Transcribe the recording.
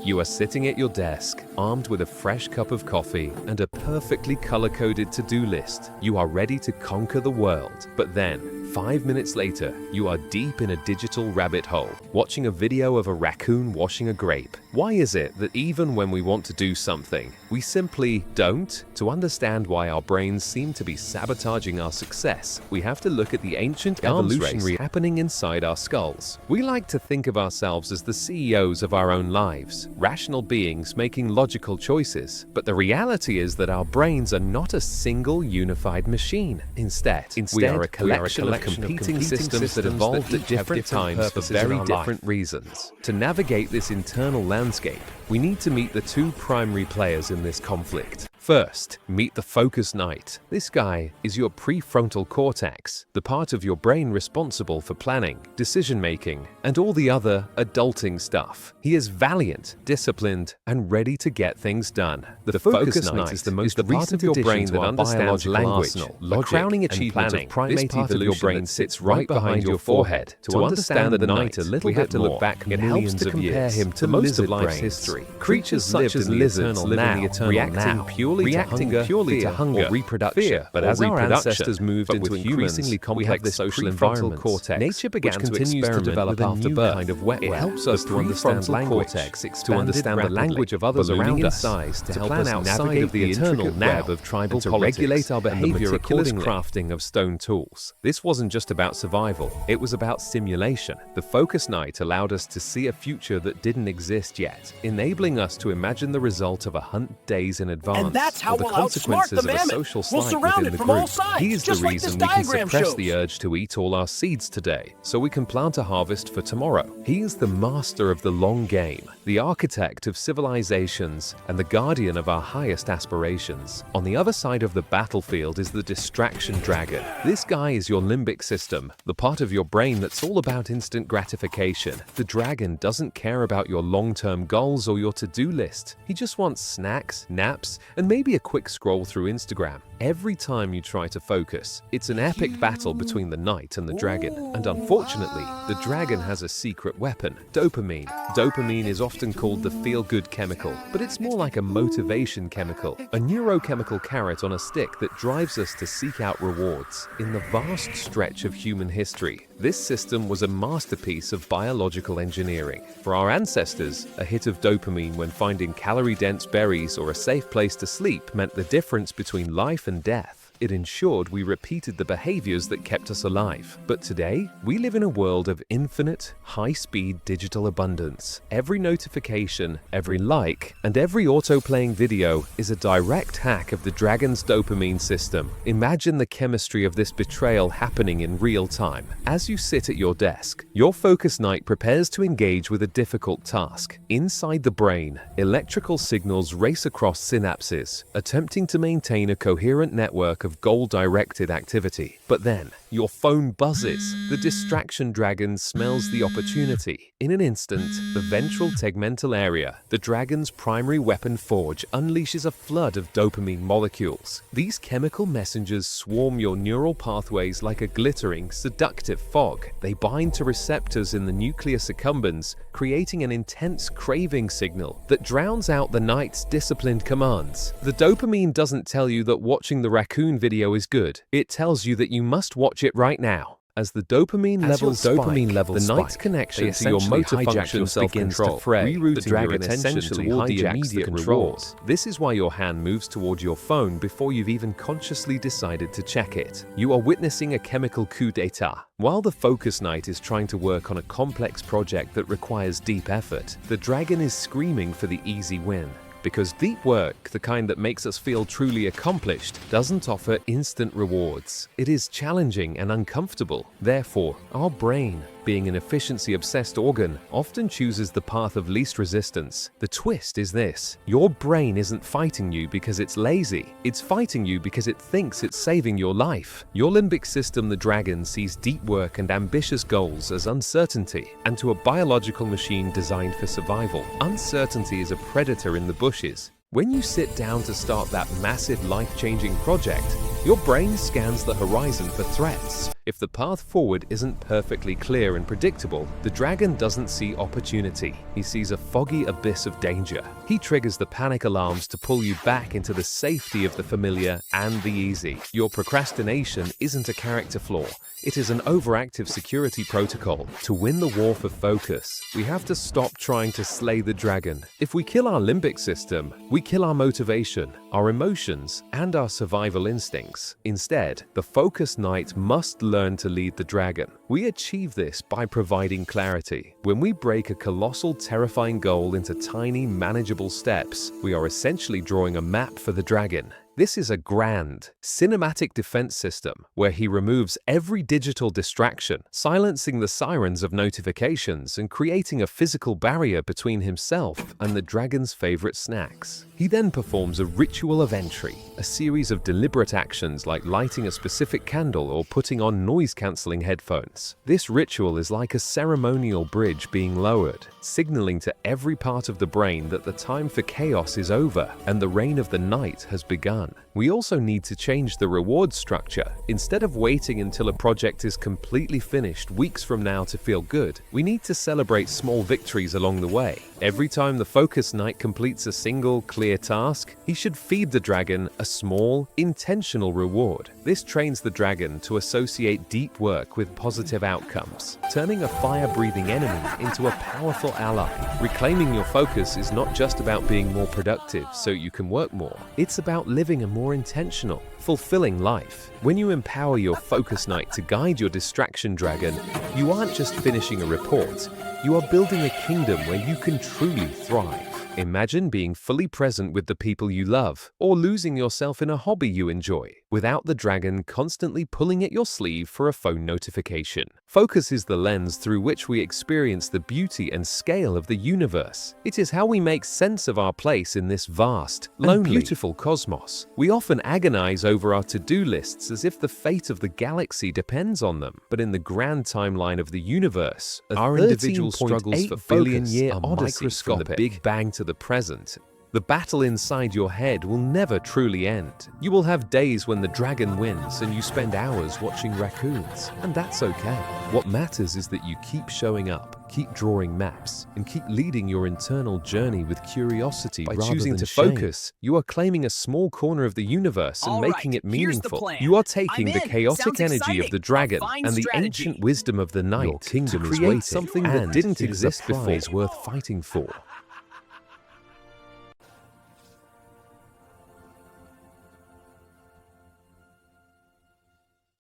You are sitting at your desk, armed with a fresh cup of coffee and a perfectly color-coded to-do list. You are ready to conquer the world. But then, 5 minutes later, you are deep in a digital rabbit hole, watching a video of a raccoon washing a grape. Why is it that even when we want to do something, we simply don't? To understand why our brains seem to be sabotaging our success, we have to look at the ancient evolutionary happening inside our skulls. We like to think of ourselves as the CEOs of our own lives, rational beings making logical choices. But the reality is that our brains are not a single unified machine. Instead, we are a collection of competing systems that evolved at different times for very different reasons. To navigate this internal landscape, we need to meet the two primary players in this conflict. First, meet the focus knight. This guy is your prefrontal cortex, the part of your brain responsible for planning, decision-making, and all the other adulting stuff. He is valiant, disciplined, and ready to get things done. The focus knight is the most part of your brain that understands language, a crowning achievement of primative evolution. This part of your brain sits right behind your forehead. To understand the knight a little bit more, it helps to compare him to most of life's history. Creatures such as lizards live in the eternal now, reacting purely to hunger, reproduction, fear. But as our ancestors moved into increasingly complex social environments, nature began to develop after birth. Kind of wet. It helps us to understand language, to understand the language of others around us, to plan outside of the eternal web of tribal politics, to regulate our behavior accordingly. Crafting of stone tools. This wasn't just about survival; it was about simulation. The focus knight allowed us to see a future that didn't exist yet, enabling us to imagine the result of a hunt days in advance. And that's how the we'll outsmart the consequences of a mammoth. social We'll slight surround within it the from all group. sides, He is the just like this reason we can diagram suppress shows. the urge to eat all our seeds today, so we can plant a harvest for tomorrow. He is the master of the long game, the architect of civilizations, and the guardian of our highest aspirations. On the other side of the battlefield is the distraction dragon. This guy is your limbic system, the part of your brain that's all about instant gratification. The dragon doesn't care about your long-term goals or your to-do list. He just wants snacks, naps, and maybe a quick scroll through Instagram. Every time you try to focus, it's an epic battle between the knight and the dragon. And unfortunately, the dragon has a secret weapon, dopamine. Dopamine is often called the feel-good chemical, but it's more like a motivation chemical, a neurochemical carrot on a stick that drives us to seek out rewards. In the vast stretch of human history, this system was a masterpiece of biological engineering. For our ancestors, a hit of dopamine when finding calorie-dense berries or a safe place to sleep meant the difference between life and death. It ensured we repeated the behaviors that kept us alive. But today, we live in a world of infinite, high-speed digital abundance. Every notification, every like, and every auto-playing video is a direct hack of the dragon's dopamine system. Imagine the chemistry of this betrayal happening in real time. As you sit at your desk, your focus knight prepares to engage with a difficult task. Inside the brain, electrical signals race across synapses, attempting to maintain a coherent network of goal-directed activity. But then, your phone buzzes. The distraction dragon smells the opportunity. In an instant, the ventral tegmental area, the dragon's primary weapon forge, unleashes a flood of dopamine molecules. These chemical messengers swarm your neural pathways like a glittering, seductive fog. They bind to receptors in the nucleus accumbens, creating an intense craving signal that drowns out the knight's disciplined commands. The dopamine doesn't tell you that watching the raccoon video is good. It tells you that you must watch it right now. As the dopamine levels spike, the knight's connection to your motor functions begins to fray, rerouting your attention toward the immediate reward. This is why your hand moves toward your phone before you've even consciously decided to check it. You are witnessing a chemical coup d'etat. While the focus knight is trying to work on a complex project that requires deep effort, the dragon is screaming for the easy win. Because deep work, the kind that makes us feel truly accomplished, doesn't offer instant rewards. It is challenging and uncomfortable. Therefore, our brain, being an efficiency-obsessed organ, often chooses the path of least resistance. The twist is this: your brain isn't fighting you because it's lazy. It's fighting you because it thinks it's saving your life. Your limbic system, the dragon, sees deep work and ambitious goals as uncertainty, and to a biological machine designed for survival, uncertainty is a predator in the bushes. When you sit down to start that massive life-changing project, your brain scans the horizon for threats. If the path forward isn't perfectly clear and predictable, the dragon doesn't see opportunity. He sees a foggy abyss of danger. He triggers the panic alarms to pull you back into the safety of the familiar and the easy. Your procrastination isn't a character flaw. It is an overactive security protocol. To win the war for focus, we have to stop trying to slay the dragon. If we kill our limbic system, we kill our motivation, our emotions, and our survival instincts. Instead, the focused knight must learn to lead the dragon. We achieve this by providing clarity. When we break a colossal, terrifying goal into tiny, manageable steps, we are essentially drawing a map for the dragon. This is a grand, cinematic defense system where he removes every digital distraction, silencing the sirens of notifications and creating a physical barrier between himself and the dragon's favorite snacks. He then performs a ritual of entry, a series of deliberate actions like lighting a specific candle or putting on noise-canceling headphones. This ritual is like a ceremonial bridge being lowered, signaling to every part of the brain that the time for chaos is over and the reign of the night has begun. We also need to change the reward structure. Instead of waiting until a project is completely finished weeks from now to feel good, we need to celebrate small victories along the way. Every time the focus knight completes a single, clear task, he should feed the dragon a small, intentional reward. This trains the dragon to associate deep work with positive outcomes, turning a fire-breathing enemy into a powerful ally. Reclaiming your focus is not just about being more productive so you can work more. It's about living a more intentional, fulfilling life. When you empower your focus knight to guide your distraction dragon, you aren't just finishing a report, you are building a kingdom where you can truly thrive. Imagine being fully present with the people you love, or losing yourself in a hobby you enjoy, without the dragon constantly pulling at your sleeve for a phone notification. Focus is the lens through which we experience the beauty and scale of the universe. It is how we make sense of our place in this vast, lonely, beautiful cosmos. We often agonize over our to-do lists as if the fate of the galaxy depends on them. But in the grand timeline of the universe, our individual struggles for billion-year odyssey from the Big Bang to the present. The battle inside your head will never truly end. You will have days when the dragon wins and you spend hours watching raccoons, and that's okay. What matters is that you keep showing up, keep drawing maps, and keep leading your internal journey with curiosity rather than shame. By choosing to focus, you are claiming a small corner of the universe and making it meaningful. You are taking the chaotic energy of the dragon and the ancient wisdom of the knight to create something that didn't exist before worth fighting for.